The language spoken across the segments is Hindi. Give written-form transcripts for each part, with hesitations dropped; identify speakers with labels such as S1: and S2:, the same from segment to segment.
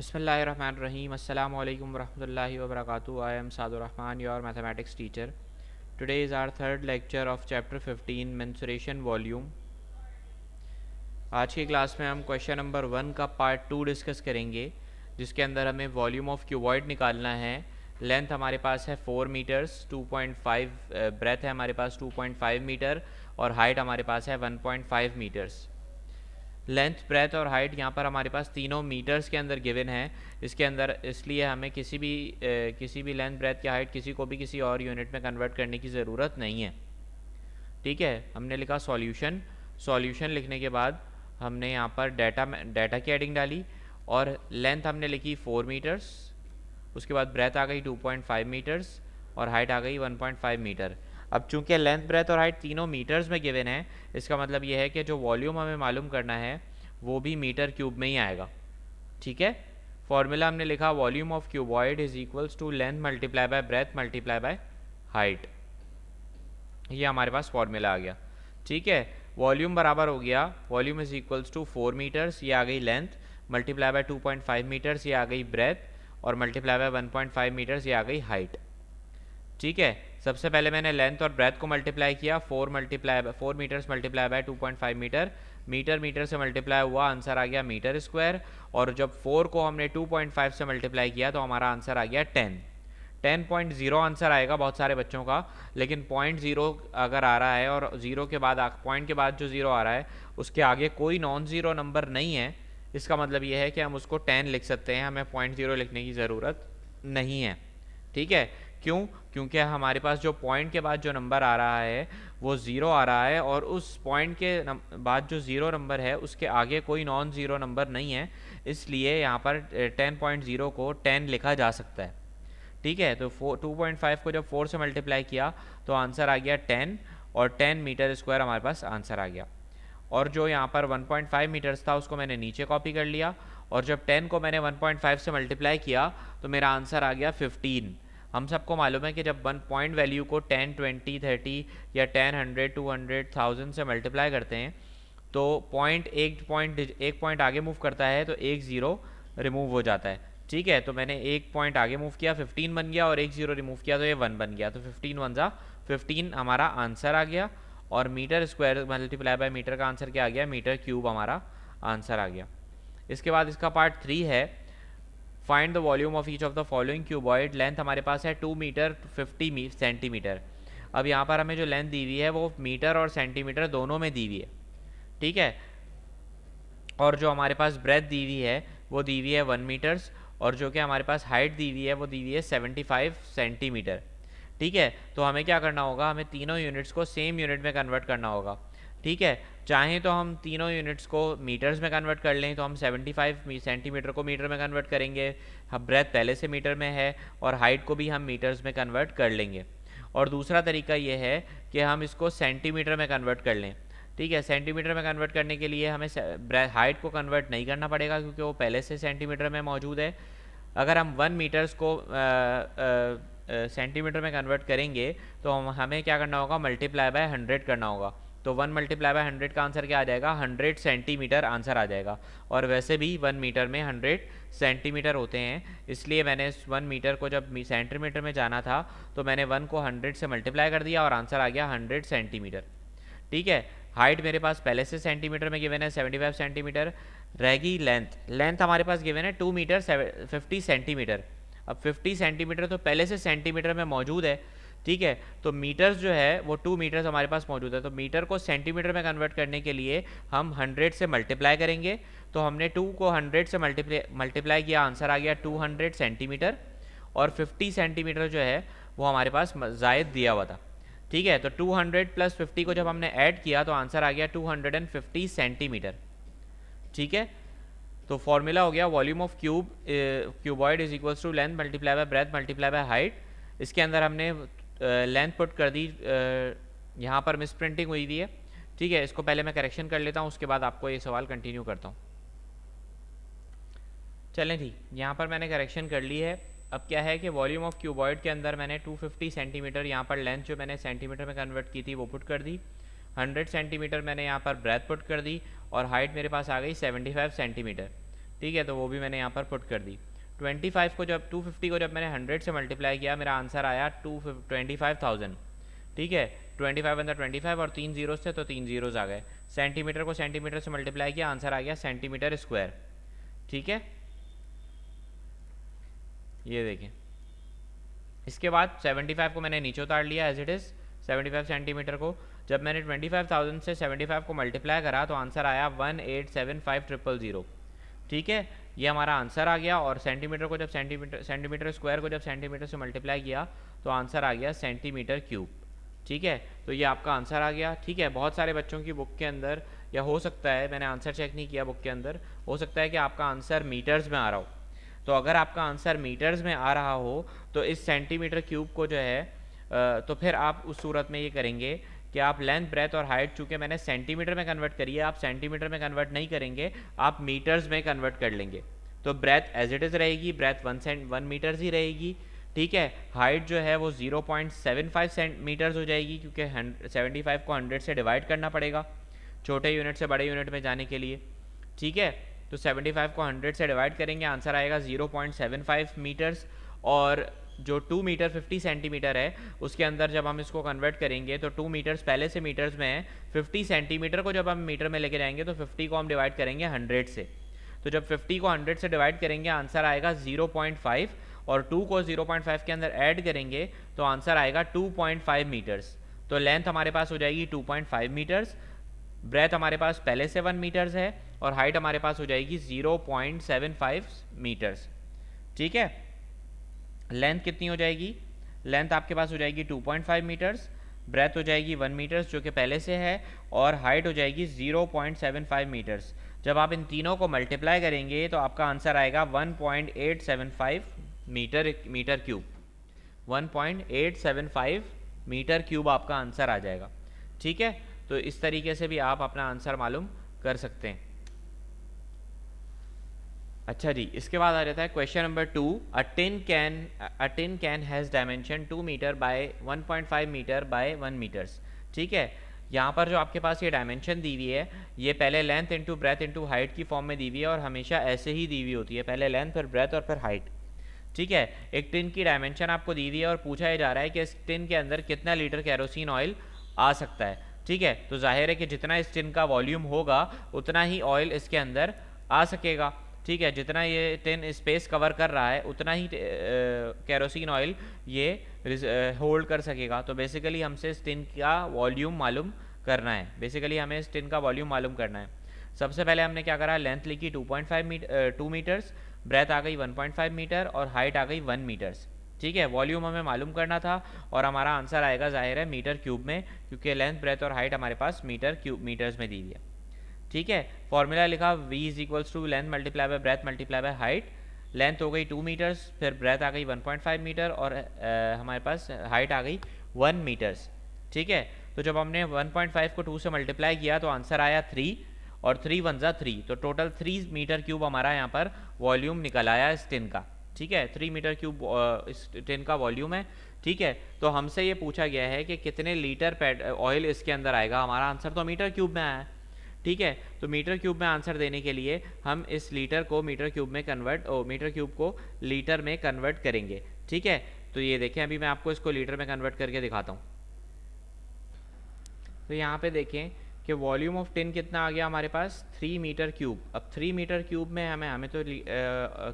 S1: Bismillahirrahmanirrahim. Assalamu alaikum warahmatullahi wabarakatuh. I am Sadur Rahman, your mathematics teacher. Today is our third lecture of chapter 15 mensuration volume. आज की क्लास में हम क्वेश्चन नंबर 1 का पार्ट 2 डिस्कस करेंगे, जिसके अंदर हमें वॉल्यूम ऑफ क्यूबॉइड निकालना है। लेंथ हमारे पास है 4 मीटर्स, 2.5 ब्रेथ है हमारे पास 2.5 मीटर और हाइट हमारे पास है 1.5 मीटर्स। लेंथ, ब्रेथ और हाइट यहाँ पर हमारे पास तीनों मीटर्स के अंदर गिवन है। इसके अंदर इसलिए हमें किसी भी लेंथ, ब्रेथ या हाइट किसी को भी किसी और यूनिट में कन्वर्ट करने की ज़रूरत नहीं है। ठीक है, हमने लिखा सॉल्यूशन। सॉल्यूशन लिखने के बाद हमने यहाँ पर डाटा की एडिंग डाली और लेंथ हमने लिखी 4 मीटर्स, उसके बाद ब्रेथ आ गई 2.5 मीटर्स और हाइट आ गई 1.5 मीटर। अब चूंकि लेंथ, ब्रेथ और हाइट तीनों मीटर्स में गिवन है, इसका मतलब ये है कि जो वॉल्यूम हमें मालूम करना है वो भी मीटर क्यूब में ही आएगा। ठीक है, फॉर्मूला हमने लिखा volume of cuboid is equals to length multiply by breadth multiply by height. ये हमारे पास फॉर्मूला आ गया। ठीक है, वॉल्यूम बराबर हो गया, volume is equals to 4 metres, ये आ गई लेंथ, मल्टीप्लाई बाय 2.5 मीटर्स, ये आ गई ब्रेथ, और मल्टीप्लाई बाय 1.5 मीटर्स, ये आ गई हाइट। ठीक है, सबसे पहले मैंने लेंथ और ब्रेथ को मल्टीप्लाई किया, 4 metres multiply by 2.5 metre, metre से मल्टीप्लाई हुआ, आंसर आ गया मीटर स्क्वायर। और जब 4 को हमने 2.5 से मल्टीप्लाई किया तो हमारा आंसर आ गया 10.0 आंसर आएगा बहुत सारे बच्चों का, लेकिन 0.0 अगर आ रहा है और ज़ीरो के बाद पॉइंट के बाद जो ज़ीरो आ रहा है उसके आगे कोई नॉन ज़ीरो नंबर नहीं है, इसका मतलब ये है कि हम उसको 10 लिख सकते हैं, हमें 0.0 लिखने की ज़रूरत नहीं है। ठीक है, क्यों? क्योंकि हमारे पास जो पॉइंट के बाद जो नंबर आ रहा है वो ज़ीरो आ रहा है और उस पॉइंट के बाद जो ज़ीरो नंबर है उसके आगे कोई नॉन ज़ीरो नंबर नहीं है, इसलिए यहाँ पर 10.0 को 10 लिखा जा सकता है। ठीक है, तो 2.5 को जब 4 से मल्टीप्लाई किया तो आंसर आ गया 10 और 10 मीटर स्क्वायर हमारे पास आंसर आ गया। और जो यहाँ पर 1.5 मीटर्स था उसको मैंने नीचे कॉपी कर लिया और जब 10 को मैंने 1.5 से मल्टीप्लाई किया तो मेरा आंसर आ गया 15। हम सबको मालूम है कि जब 1 पॉइंट वैल्यू को 10, 20, 30 या 10, 100, 200, 1000 से मल्टीप्लाई करते हैं तो एक पॉइंट आगे मूव करता है तो एक ज़ीरो रिमूव हो जाता है। ठीक है, तो मैंने एक पॉइंट आगे मूव किया, 15 बन गया, और एक ज़ीरो रिमूव किया तो ये 1 बन गया, तो 15 वन ज़ा 15 हमारा आंसर आ गया। और metre square multiply by metre का आंसर क्या आ गया? मीटर क्यूब हमारा आंसर आ गया। इसके बाद इसका पार्ट 3 है, find the volume of each of the following cuboid. Length हमारे पास है 2 मीटर 50 सेंटीमीटर। अब यहाँ पर हमें जो लेंथ दी हुई है वो मीटर और सेंटीमीटर दोनों में दी हुई है। ठीक है, और जो हमारे पास ब्रेथ दी हुई है वो दी हुई है 1 मीटर्स, और जो कि हमारे पास हाइट दी हुई है वो दी हुई है 75 सेंटीमीटर। ठीक है, तो हमें क्या करना होगा? हमें तीनों यूनिट्स को सेम यूनिट में कन्वर्ट करना होगा। ठीक है, चाहें तो हम तीनों यूनिट्स को मीटर्स में कन्वर्ट कर लें, तो हम 75 सेंटीमीटर को मीटर में कन्वर्ट करेंगे, हम ब्रेथ पहले से मीटर में है, और हाइट को भी हम मीटर्स में कन्वर्ट कर लेंगे। और दूसरा तरीका ये है कि हम इसको सेंटीमीटर में कन्वर्ट कर लें। ठीक है, सेंटीमीटर में कन्वर्ट करने के लिए हमें हाइट को कन्वर्ट नहीं करना पड़ेगा क्योंकि वो पहले से सेंटीमीटर में मौजूद है। अगर हम 1 मीटर्स को सेंटीमीटर में कन्वर्ट करेंगे तो हमें क्या करना होगा? मल्टीप्लाई बाय 100 करना होगा। तो 1 मल्टीप्लाई बाय 100 का आंसर क्या आ जाएगा? 100 सेंटीमीटर आंसर आ जाएगा। और वैसे भी 1 मीटर में 100 सेंटीमीटर होते हैं, इसलिए मैंने 1 मीटर को जब सेंटीमीटर में जाना था तो मैंने 1 को 100 से मल्टीप्लाई कर दिया और आंसर आ गया 100 सेंटीमीटर। ठीक है, हाइट मेरे पास पहले से सेंटीमीटर में गिवन है 75 सेंटीमीटर। रहेगी लेंथ हमारे पास गिवन है 2 मीटर 50 सेंटीमीटर। अब 50 सेंटीमीटर तो पहले से सेंटीमीटर में मौजूद है। ठीक है, तो मीटर्स जो है वो 2 मीटर्स हमारे पास मौजूद है, तो मीटर को सेंटीमीटर में कन्वर्ट करने के लिए हम 100 से मल्टीप्लाई करेंगे। तो हमने 2 को 100 से मल्टीप्लाई किया, आंसर आ गया 200 सेंटीमीटर, और 50 सेंटीमीटर जो है वो हमारे पास जायद दिया हुआ था। ठीक है, तो 200 प्लस 50 को जब हमने ऐड किया तो आंसर आ गया 250 सेंटीमीटर। ठीक है, तो फॉर्मूला हो गया volume of cuboid is equals to length multiply by breadth multiply by height. इसके अंदर हमने लेंथ पुट कर दी, यहाँ पर मिस प्रिंटिंग हुई हुई है। ठीक है, इसको पहले मैं करेक्शन कर लेता हूँ, उसके बाद आपको ये सवाल कंटिन्यू करता हूँ। चलें ठीक, यहाँ पर मैंने करेक्शन कर ली है। अब क्या है कि वॉल्यूम ऑफ क्यूबॉइड के अंदर मैंने 250 सेंटीमीटर, यहाँ पर लेंथ जो मैंने सेंटीमीटर में कन्वर्ट की थी वो पुट कर दी, 100 सेंटीमीटर मैंने यहाँ पर ब्रेथ पुट कर दी, और हाइट मेरे पास आ गई 75 सेंटीमीटर। ठीक है, तो वो भी मैंने यहाँ पर पुट कर दी। 25 को जब 250 को जब मैंने 100 से मल्टीप्लाई किया, मेरा आंसर आया 25,000। ठीक है, 25 अंदर 25 और 3 जीरो थे तो 3 जीरोज आ गए। सेंटीमीटर को सेंटीमीटर से मल्टीप्लाई किया, आंसर आ गया सेंटीमीटर स्क्वायर। ठीक है, ये देखें। इसके बाद 75 को मैंने नीचे उतार लिया एज इट इज़। 75 सेंटीमीटर को जब मैंने 25,000 से 75 को मल्टीप्लाई करा तो आंसर आया 1875000। ठीक है, ये हमारा आंसर आ गया। और सेंटीमीटर को जब सेंटीमीटर स्क्वायर को जब सेंटीमीटर से मल्टीप्लाई किया तो आंसर आ गया सेंटीमीटर क्यूब। ठीक है, तो ये आपका आंसर आ गया। ठीक है, बहुत सारे बच्चों की बुक के अंदर, या हो सकता है, मैंने आंसर चेक नहीं किया बुक के अंदर, हो सकता है कि आपका आंसर मीटर्स में आ रहा हो। तो अगर आपका आंसर मीटर्स में आ रहा हो तो इस सेंटीमीटर क्यूब को जो है तो फिर आप उस सूरत में ये करेंगे कि आप लेंथ, ब्रेथ और हाइट, चूँकि मैंने सेंटीमीटर में कन्वर्ट करी है, आप सेंटीमीटर में कन्वर्ट नहीं करेंगे, आप मीटर्स में कन्वर्ट कर लेंगे। तो ब्रेथ एज इट इज़ रहेगी, ब्रेथ 1 मीटर्स ही रहेगी। ठीक है, हाइट जो है वो 0.75 सेंटीमीटर्स हो जाएगी, क्योंकि 75 को 100 से डिवाइड करना पड़ेगा छोटे यूनिट से बड़े यूनिट में जाने के लिए। ठीक है, तो 75 को 100 से डिवाइड करेंगे, आंसर आएगा 0.75 मीटर्स। और जो 2 मीटर 50 सेंटीमीटर है उसके अंदर जब हम इसको कन्वर्ट करेंगे तो 2 मीटर्स पहले से मीटर्स में है, 50 सेंटीमीटर को जब हम मीटर में लेके जाएंगे तो 50 को हम डिवाइड करेंगे 100 से। तो जब 50 को 100 से डिवाइड करेंगे आंसर आएगा 0.5, और 2 को 0.5 के अंदर ऐड करेंगे तो आंसर आएगा 2.5 मीटर्स। तो लेंथ हमारे पास हो जाएगी 2.5 मीटर्स, ब्रेथ हमारे पास पहले से 1 मीटर्स है, और हाइट हमारे पास हो जाएगी 0.75 मीटर्स। ठीक है, लेंथ कितनी हो जाएगी? लेंथ आपके पास हो जाएगी 2.5 मीटर्स, ब्रेथ हो जाएगी 1 मीटर्स जो कि पहले से है, और हाइट हो जाएगी 0.75 मीटर्स। जब आप इन तीनों को मल्टीप्लाई करेंगे तो आपका आंसर आएगा 1.875 मीटर क्यूब। 1.875 मीटर क्यूब आपका आंसर आ जाएगा। ठीक है, तो इस तरीके से भी आप अपना आंसर मालूम कर सकते हैं। अच्छा जी, इसके बाद आ जाता है question number 2। A tin can has dimension 2 metre by 1.5 metre by 1 metres. ठीक है, यहाँ पर जो आपके पास ये डायमेंशन दी हुई है, ये पहले length into breadth into height की फॉर्म में दी हुई है, और हमेशा ऐसे ही दी हुई होती है, पहले लेंथ फिर ब्रेथ और फिर हाइट। ठीक है, एक टिन की डायमेंशन आपको दी हुई है और पूछा ही जा रहा है कि इस टिन के अंदर कितना लीटर केरोसिन ऑयल आ सकता है। ठीक है, तो जाहिर है कि जितना इस टिन का वॉल्यूम होगा उतना ही ऑयल इसके अंदर आ सकेगा। ठीक है, जितना ये टिन स्पेस कवर कर रहा है उतना ही केरोसिन ऑयल ये होल्ड कर सकेगा। तो बेसिकली हमसे इस टिन का वॉल्यूम मालूम करना है, बेसिकली हमें इस टिन का वॉल्यूम मालूम करना है। सबसे पहले हमने क्या करा, लेंथ लिखी 2 मीटर्स, ब्रेथ आ गई 1.5 मीटर और हाइट आ गई 1 मीटर्स। ठीक है, वॉल्यूम हमें मालूम करना था और हमारा आंसर आएगा जाहिर है मीटर क्यूब में, क्योंकि लेंथ, ब्रेथ और हाइट हमारे पास मीटर्स में दी हुई है। ठीक है, फॉर्मूला लिखा v is equals to length multiply by breadth multiply by height. Length हो गई 2 मीटर्स, फिर ब्रेथ आ गई 1.5 मीटर और हमारे पास हाइट आ गई 1 मीटर्स। ठीक है, तो जब हमने 1.5 को 2 से मल्टीप्लाई किया तो आंसर आया 3, और 3 1 जा 3, तो टोटल 3 मीटर क्यूब हमारा यहाँ पर वॉल्यूम निकल आया इस टिन का। ठीक है, 3 मीटर क्यूब इस टिन का वॉल्यूम है। ठीक है, तो हमसे ये पूछा गया है कि कितने लीटर ऑयल इसके अंदर आएगा, हमारा आंसर तो मीटर क्यूब में आया है। ठीक है, तो मीटर क्यूब में आंसर देने के लिए हम इस लीटर को मीटर क्यूब को लीटर में कन्वर्ट करेंगे। ठीक है, तो ये देखें, अभी मैं आपको इसको लीटर में कन्वर्ट करके दिखाता हूँ। तो यहाँ पे देखें कि वॉल्यूम ऑफ टिन कितना आ गया हमारे पास, 3 मीटर क्यूब। अब 3 मीटर क्यूब में हमें तो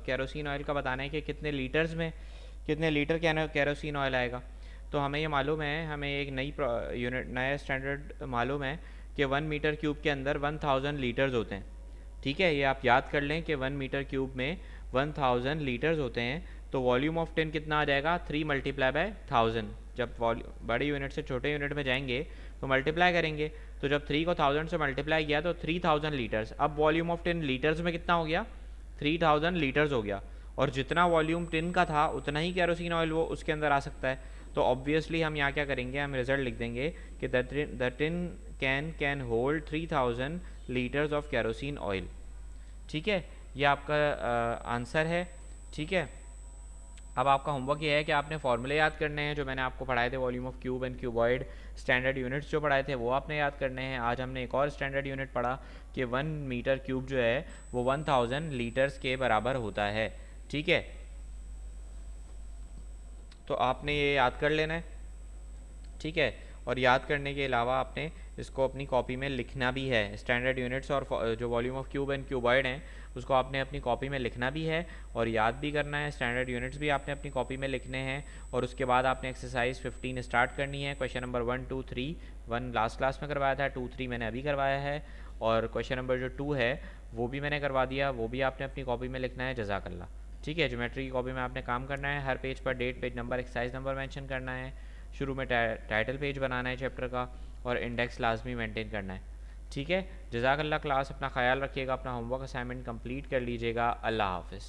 S1: केरोसिन ऑयल का बताना है कि कितने लीटर्स में, कितने लीटर केरोसिन ऑयल आएगा। तो हमें ये मालूम है, हमें एक नया स्टैंडर्ड मालूम है कि 1 मीटर क्यूब के अंदर 1000 लीटर्स होते हैं। ठीक है, ये आप याद कर लें कि 1 मीटर क्यूब में 1000 लीटर्स होते हैं। तो वॉल्यूम ऑफ टिन कितना आ जाएगा, 3 मल्टीप्लाई बाय 1000। जब बड़े यूनिट से छोटे यूनिट में जाएंगे तो मल्टीप्लाई करेंगे, तो जब 3 को 1000 से मल्टीप्लाई किया तो 3000 लीटर्स। अब वॉल्यूम ऑफ टिन लीटर्स में कितना हो गया, 3000 लीटर्स हो गया, और जितना वॉल्यूम टिन का था उतना ही केरोसिन ऑयल वो उसके अंदर आ सकता है। तो ऑब्वियसली हम यहाँ क्या करेंगे, हम रिजल्ट लिख देंगे कि the tin can hold 3000 litres of kerosene oil. ठीक है, ये आपका आंसर है। ठीक है, अब आपका होमवर्क ये है कि आपने फॉर्मूले याद करने हैं जो मैंने आपको पढ़ाए थे, volume of cube and cuboid, standard units जो पढ़ाए थे वो आपने याद करने हैं। आज हमने एक और स्टैंडर्ड यूनिट पढ़ा कि 1 मीटर क्यूब जो है वो 1000 लीटर्स के बराबर होता है। ठीक है, तो आपने ये याद कर लेना है। ठीक है, और याद करने के अलावा आपने इसको अपनी कॉपी में लिखना भी है। स्टैंडर्ड यूनिट्स और जो volume of cube and cuboid हैं उसको आपने अपनी कॉपी में लिखना भी है और याद भी करना है। स्टैंडर्ड यूनिट्स भी आपने अपनी कॉपी में लिखने हैं और उसके बाद आपने एक्सरसाइज 15 स्टार्ट करनी है। क्वेश्चन नंबर 1 2 3, 1 लास्ट क्लास में करवाया था, 2 3 मैंने अभी करवाया है और क्वेश्चन नंबर जो 2 है वो भी मैंने करवा दिया, वो भी आपने अपनी कॉपी में लिखना है। जज़ाकल्लाह। ठीक है, ज्योमेट्री की कॉपी में आपने काम करना है, हर पेज पर date, page number, exercise number mention करना है, शुरू में टाइटल पेज बनाना है चैप्टर का और इंडेक्स लाजमी मेंटेन करना है। ठीक है, जज़ाकल्लाह। क्लास अपना ख्याल रखिएगा, अपना होमवर्क असाइनमेंट कंप्लीट कर लीजिएगा। अल्लाह हाफ़िज़।